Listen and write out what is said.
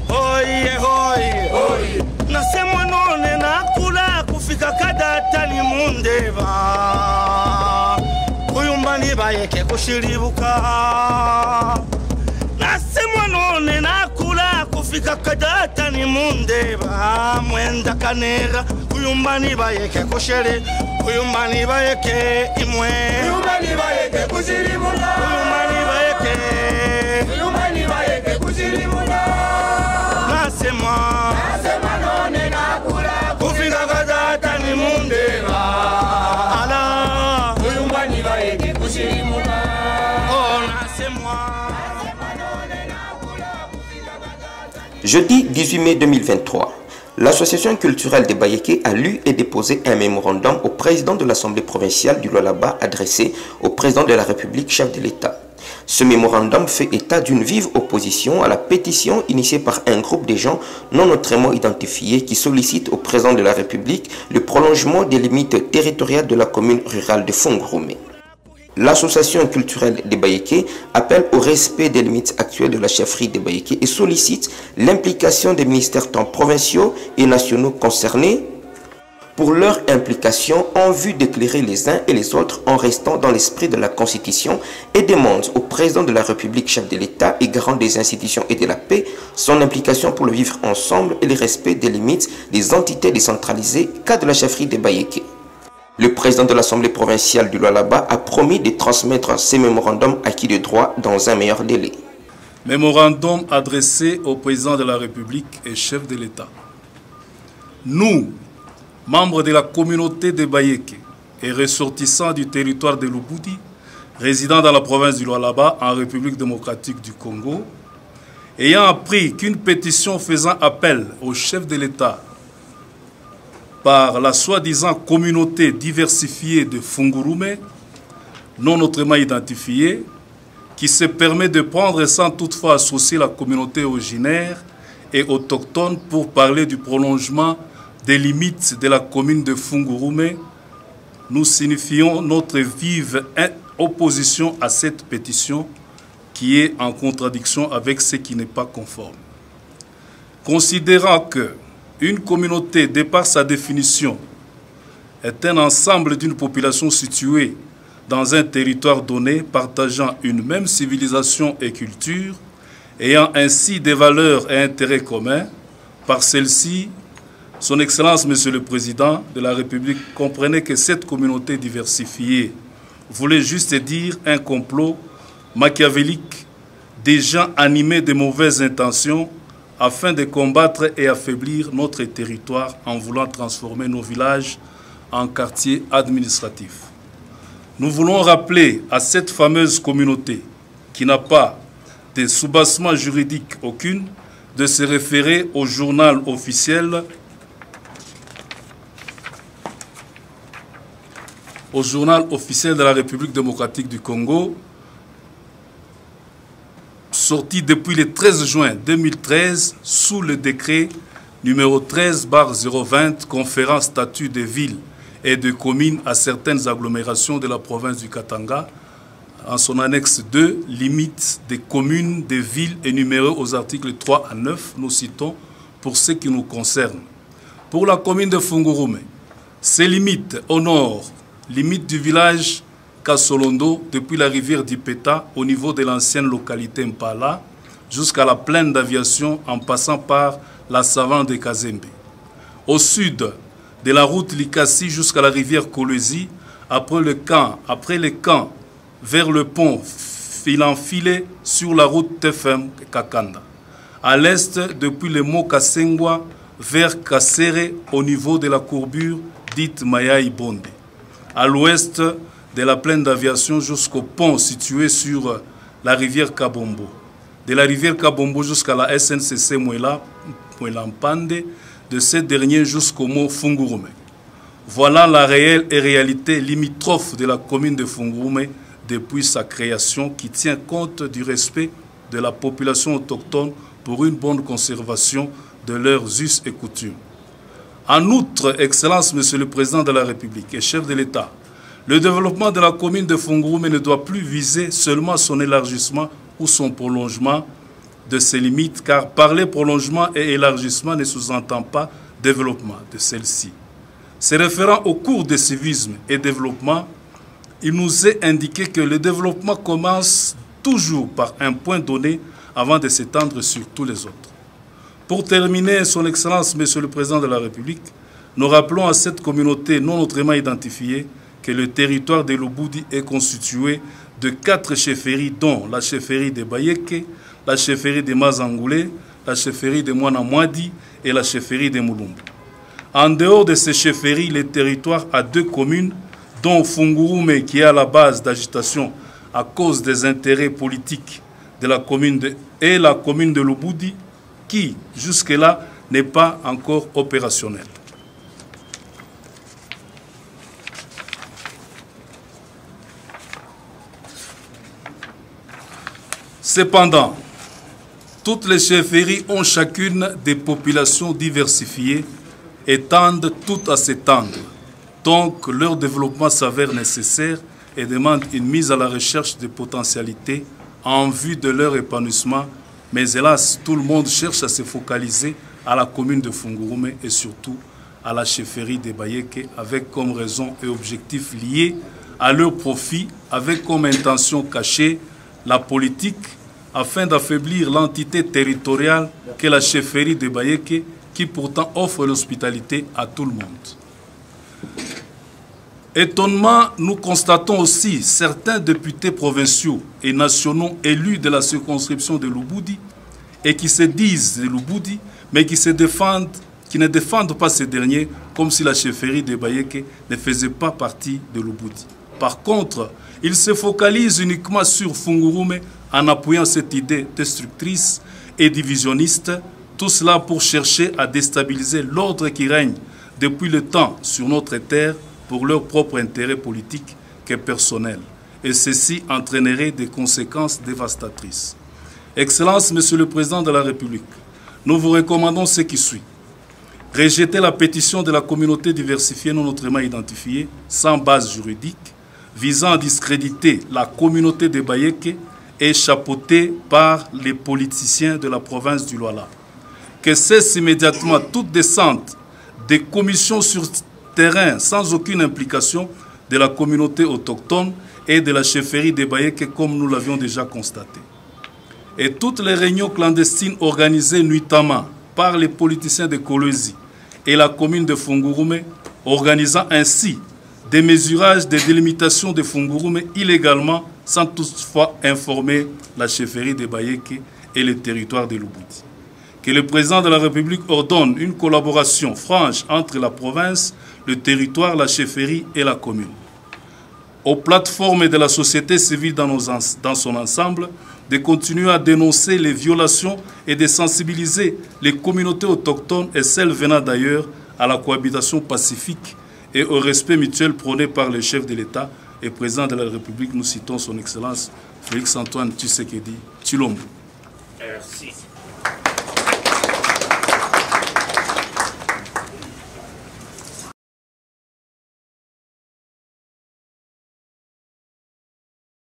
Oye, oye, oye. Nasema none na kula kufika kadata ni mundeva. Kuyumbani bayeke kushiribuka. Nasema none na kula kufika kadata ni mundeva. Mwenda kanera kuyumbani bayeke kushiri. Kuyumbani bayeke imwe. Kuyumbani bayeke kushiribuka. Kuyumbani bayeke. Kuyumbani bayeke kushiribuka. Nasema none na kula kufika kadata ni mundeva. Ala kuyumbani bayeke kushiribuka. Oh nasema none na kula kufika kadata. Jeudi 18 mai 2023, l'association culturelle des Bayéké a lu et déposé un mémorandum au président de l'Assemblée provinciale du Lualaba adressé au président de la République, chef de l'État. Ce mémorandum fait état d'une vive opposition à la pétition initiée par un groupe de gens non autrement identifiés qui sollicitent au président de la République le prolongement des limites territoriales de la commune rurale de Fungurume. L'association culturelle des Bayéké appelle au respect des limites actuelles de la chefferie des Bayéké et sollicite l'implication des ministères tant provinciaux et nationaux concernés pour leur implication en vue d'éclairer les uns et les autres en restant dans l'esprit de la Constitution et demande au président de la République, chef de l'État et garant des institutions et de la paix, son implication pour le vivre ensemble et le respect des limites des entités décentralisées cas de la chefferie des Bayéké. Le président de l'Assemblée provinciale du Lualaba a promis de transmettre ces mémorandums acquis de droit dans un meilleur délai. Mémorandum adressé au président de la République et chef de l'État. Nous, membres de la communauté de Bayéké et ressortissants du territoire de Lubudi, résidant dans la province du Lualaba en République démocratique du Congo, ayant appris qu'une pétition faisant appel au chef de l'État par la soi-disant communauté diversifiée de Fungurume, non autrement identifiée, qui se permet de prendre sans toutefois associer la communauté originaire et autochtone pour parler du prolongement des limites de la commune de Fungurume, nous signifions notre vive opposition à cette pétition qui est en contradiction avec ce qui n'est pas conforme. Considérant que une communauté, de par sa définition, est un ensemble d'une population située dans un territoire donné, partageant une même civilisation et culture, ayant ainsi des valeurs et intérêts communs, par celle-ci, Son Excellence, Monsieur le Président de la République, comprenait que cette communauté diversifiée voulait juste dire un complot machiavélique des gens animés de mauvaises intentions afin de combattre et affaiblir notre territoire en voulant transformer nos villages en quartiers administratifs. Nous voulons rappeler à cette fameuse communauté qui n'a pas de soubassement juridique aucune de se référer au journal officiel de la République démocratique du Congo, sorti depuis le 13 juin 2013 sous le décret numéro 13/020 conférant statut de ville et de communes à certaines agglomérations de la province du Katanga, en son annexe 2, limite des communes, des villes énumérées aux articles 3 à 9, nous citons, pour ce qui nous concerne. Pour la commune de Fungurume, ces limites au nord, limite du village Kasolondo, depuis la rivière d'Ipeta, au niveau de l'ancienne localité Mpala, jusqu'à la plaine d'aviation en passant par la savane de Kazembe. Au sud, de la route Likasi jusqu'à la rivière Kolwezi, après le camp, vers le pont enfilé sur la route TFM Kakanda. À l'est, depuis le mont Kasengwa, vers Kassere, au niveau de la courbure dite Mayaï Bonde. À l'ouest, de la plaine d'aviation jusqu'au pont situé sur la rivière Kabombo. De la rivière Kabombo jusqu'à la SNCC Mouelampande, de cette dernière jusqu'au mont Fungurume. Voilà la réelle et réalité limitrophe de la commune de Fungurume depuis sa création, qui tient compte du respect de la population autochtone pour une bonne conservation de leurs us et coutumes. En outre, Excellence, Monsieur le Président de la République et chef de l'État, le développement de la commune de Fungurume ne doit plus viser seulement son élargissement ou son prolongement, de ses limites, car parler prolongement et élargissement ne sous-entend pas développement de celle-ci. Se référant au cours de civisme et développement, il nous est indiqué que le développement commence toujours par un point donné avant de s'étendre sur tous les autres. Pour terminer, Son Excellence, Monsieur le Président de la République, nous rappelons à cette communauté non autrement identifiée que le territoire de Lubudi est constitué de 4 chefferies, dont la chefferie de Bayeke, la chefferie de Mazangoulé, la chefferie de Mouanamouadi et la chefferie de Moulumbu. En dehors de ces chefferies, le territoire a 2 communes, dont Fungurume, qui est à la base d'agitation à cause des intérêts politiques de la commune et la commune de Lubudi, qui, jusque-là, n'est pas encore opérationnelle. Cependant, toutes les chefferies ont chacune des populations diversifiées et tendent toutes à s'étendre. Donc, leur développement s'avère nécessaire et demande une mise à la recherche des potentialités en vue de leur épanouissement. Mais hélas, tout le monde cherche à se focaliser à la commune de Fungurume et surtout à la chefferie de Bayeke, avec comme raison et objectif liés à leur profit, avec comme intention cachée la politique afin d'affaiblir l'entité territoriale qu'est la chefferie de Bayeke, qui pourtant offre l'hospitalité à tout le monde. Étonnement, nous constatons aussi certains députés provinciaux et nationaux élus de la circonscription de Lubudi et qui se disent de Lubudi, mais qui ne défendent pas ces derniers comme si la chefferie de Bayeke ne faisait pas partie de Lubudi. Par contre, ils se focalisent uniquement sur Fungurume en appuyant cette idée destructrice et divisionniste, tout cela pour chercher à déstabiliser l'ordre qui règne depuis le temps sur notre terre pour leur propre intérêt politique que personnel. Et ceci entraînerait des conséquences dévastatrices. Excellence, Monsieur le Président de la République, nous vous recommandons ce qui suit. Rejeter la pétition de la communauté diversifiée non autrement identifiée, sans base juridique, visant à discréditer la communauté de Bayeke et chapeautée par les politiciens de la province du Luala. Que cesse immédiatement toute descente des commissions sur terrain sans aucune implication de la communauté autochtone et de la chefferie de Bayeke comme nous l'avions déjà constaté. Et toutes les réunions clandestines organisées nuitamment par les politiciens de Kolwezi et la commune de Fungurume, organisant ainsi des mesurages de délimitation de Fungurume illégalement sans toutefois informer la chefferie de Bayeke et le territoire de Lubudi. Que le président de la République ordonne une collaboration franche entre la province, le territoire, la chefferie et la commune. Aux plateformes de la société civile dans son ensemble, de continuer à dénoncer les violations et de sensibiliser les communautés autochtones et celles venant d'ailleurs à la cohabitation pacifique et au respect mutuel prôné par le chef de l'État et président de la République. Nous citons son Excellence Félix Antoine Tshisekedi Tshilombo. Merci.